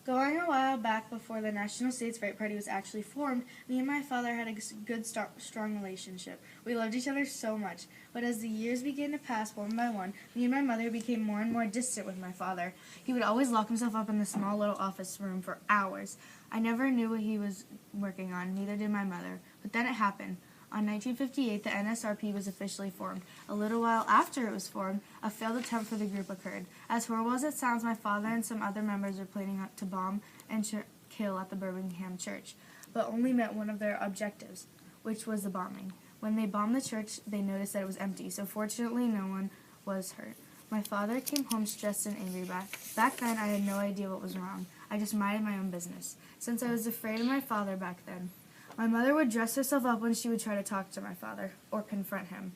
Going a while back before the National States Right Party was actually formed, me and my father had a good, strong relationship. We loved each other so much. But as the years began to pass one by one, me and my mother became more and more distant with my father. He would always lock himself up in the small little office room for hours. I never knew what he was working on, neither did my mother. But then it happened. On 1958, the NSRP was officially formed. A little while after it was formed, a failed attempt for the group occurred. As horrible as it sounds, my father and some other members were planning to bomb and kill at the Birmingham church, but only met one of their objectives, which was the bombing. When they bombed the church, they noticed that it was empty, so fortunately no one was hurt. My father came home stressed and angry back. Back then, I had no idea what was wrong. I just minded my own business, since I was afraid of my father back then. My mother would dress herself up when she would try to talk to my father, or confront him.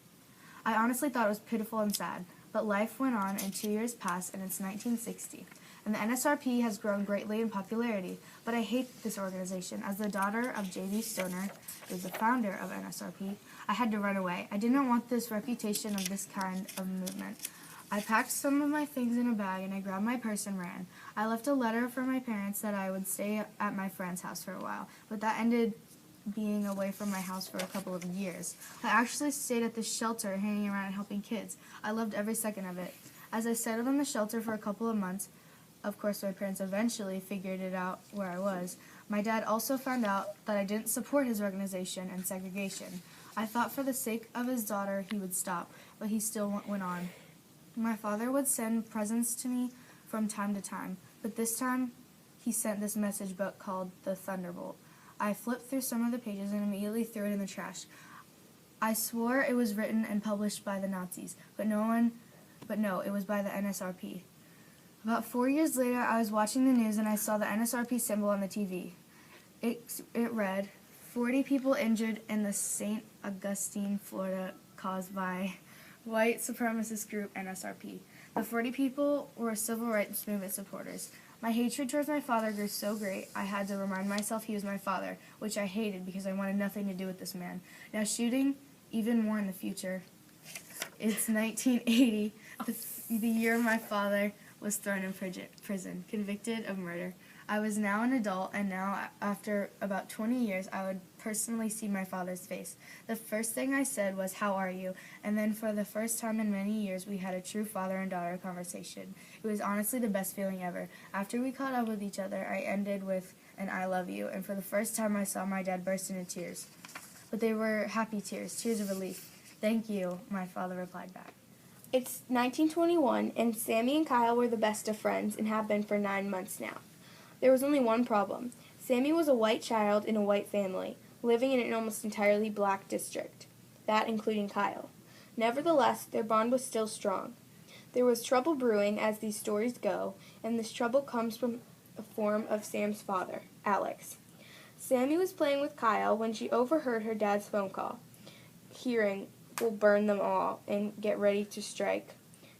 I honestly thought it was pitiful and sad, but life went on and 2 years passed and it's 1960. And the NSRP has grown greatly in popularity, but I hate this organization. As the daughter of J.B. Stoner, who is the founder of NSRP, I had to run away. I did not want this reputation of this kind of movement. I packed some of my things in a bag and I grabbed my purse and ran. I left a letter for my parents that I would stay at my friend's house for a while, but that ended being away from my house for a couple of years. I actually stayed at the shelter, hanging around and helping kids. I loved every second of it. As I settled in the shelter for a couple of months, of course my parents eventually figured it out where I was. My dad also found out that I didn't support his organization and segregation. I thought for the sake of his daughter he would stop, but he still went on. My father would send presents to me from time to time, but this time he sent this message book called The Thunderbolt. I flipped through some of the pages and immediately threw it in the trash. I swore it was written and published by the Nazis, but no, it was by the NSRP. About 4 years later, I was watching the news and I saw the NSRP symbol on the TV. It read, 40 people injured in the St. Augustine, Florida, caused by white supremacist group NSRP. The 40 people were civil rights movement supporters. My hatred towards my father grew so great, I had to remind myself he was my father, which I hated because I wanted nothing to do with this man. Now shooting, even more in the future. It's 1980, the year my father was thrown in prison, convicted of murder. I was now an adult, and now, after about 20 years, I would personally see my father's face. The first thing I said was, "How are you?" And then for the first time in many years, we had a true father and daughter conversation. It was honestly the best feeling ever. After we caught up with each other, I ended with an "I love you," and for the first time I saw my dad burst into tears. But they were happy tears, tears of relief. "Thank you," my father replied back. It's 1921, and Sammy and Kyle were the best of friends and have been for 9 months now. There was only one problem. Sammy was a white child in a white family, living in an almost entirely black district, that including Kyle. Nevertheless, their bond was still strong. There was trouble brewing, as these stories go, and this trouble comes from the form of Sam's father, Alex. Sammy was playing with Kyle when she overheard her dad's phone call. Hearing will burn them all and get ready to strike.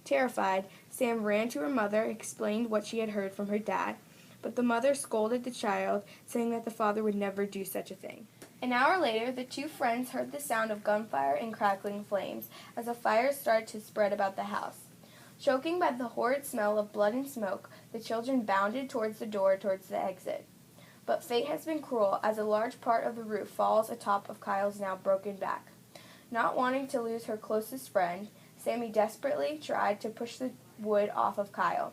Terrified, Sam ran to her mother, explained what she had heard from her dad, but the mother scolded the child, saying that the father would never do such a thing. An hour later, the two friends heard the sound of gunfire and crackling flames as a fire started to spread about the house. Choking by the horrid smell of blood and smoke, the children bounded towards the door towards the exit. But fate has been cruel, as a large part of the roof falls atop of Kyle's now broken back. Not wanting to lose her closest friend, Sammy desperately tried to push the wood off of Kyle,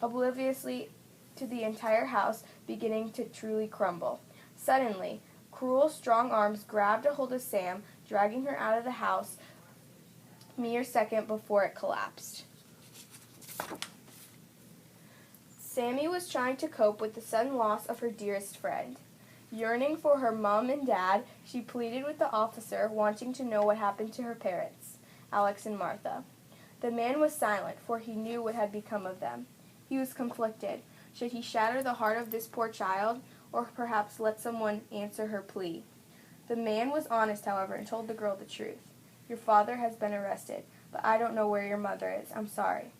obliviously to the entire house beginning to truly crumble. Suddenly, cruel, strong arms grabbed a hold of Sam, dragging her out of the house mere second before it collapsed. Sammy was trying to cope with the sudden loss of her dearest friend. Yearning for her mom and dad, she pleaded with the officer, wanting to know what happened to her parents, Alex and Martha. The man was silent, for he knew what had become of them. He was conflicted. Should he shatter the heart of this poor child, or perhaps let someone answer her plea? The man was honest, however, and told the girl the truth. "Your father has been arrested, but I don't know where your mother is. I'm sorry."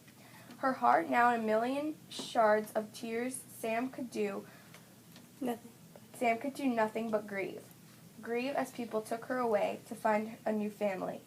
Her heart now in a million shards of tears, Sam could do nothing but grieve. Grieve as people took her away to find a new family.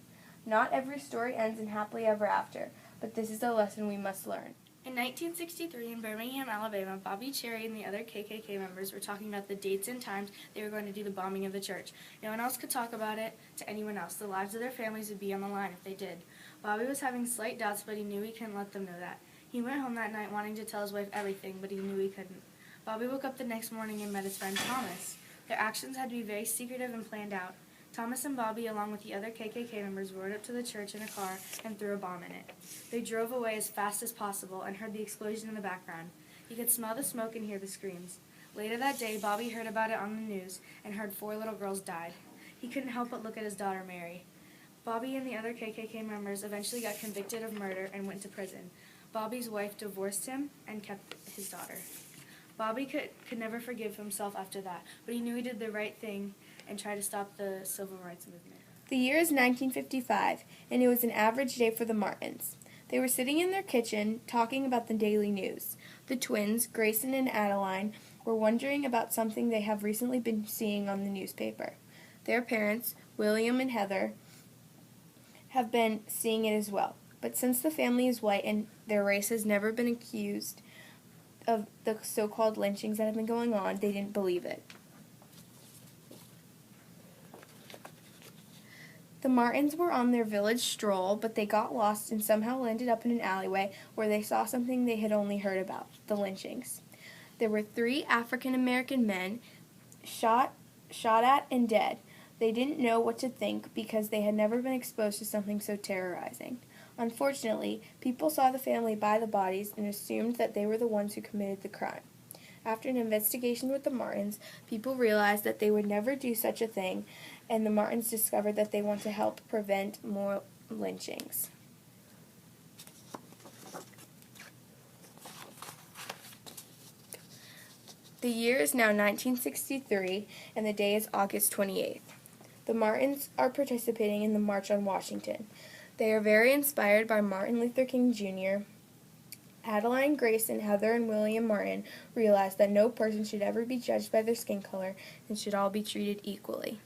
Not every story ends in happily ever after, but this is a lesson we must learn. In 1963, in Birmingham, Alabama, Bobby Cherry and the other KKK members were talking about the dates and times they were going to do the bombing of the church. No one else could talk about it to anyone else. The lives of their families would be on the line if they did. Bobby was having slight doubts, but he knew he couldn't let them know that. He went home that night wanting to tell his wife everything, but he knew he couldn't. Bobby woke up the next morning and met his friend Thomas. Their actions had to be very secretive and planned out. Thomas and Bobby, along with the other KKK members, rode up to the church in a car and threw a bomb in it. They drove away as fast as possible and heard the explosion in the background. He could smell the smoke and hear the screams. Later that day, Bobby heard about it on the news and heard 4 little girls died. He couldn't help but look at his daughter, Mary. Bobby and the other KKK members eventually got convicted of murder and went to prison. Bobby's wife divorced him and kept his daughter. Bobby could never forgive himself after that, but he knew he did the right thing and tried to stop the civil rights movement. The year is 1955, and it was an average day for the Martins. They were sitting in their kitchen talking about the daily news. The twins, Grayson and Adeline, were wondering about something they have recently been seeing on the newspaper. Their parents, William and Heather, have been seeing it as well. But since the family is white and their race has never been accused of the so-called lynchings that have been going on, they didn't believe it. The Martins were on their village stroll, but they got lost and somehow landed up in an alleyway where they saw something they had only heard about, the lynchings. There were 3 African-American men shot at and dead. They didn't know what to think because they had never been exposed to something so terrorizing. Unfortunately, people saw the family by the bodies and assumed that they were the ones who committed the crime. After an investigation with the Martins, people realized that they would never do such a thing, and the Martins discovered that they want to help prevent more lynchings. The year is now 1963, and the day is August 28th. The Martins are participating in the March on Washington. They are very inspired by Martin Luther King Jr. Adeline, Grayson, Heather, and William Martin realize that no person should ever be judged by their skin color and should all be treated equally.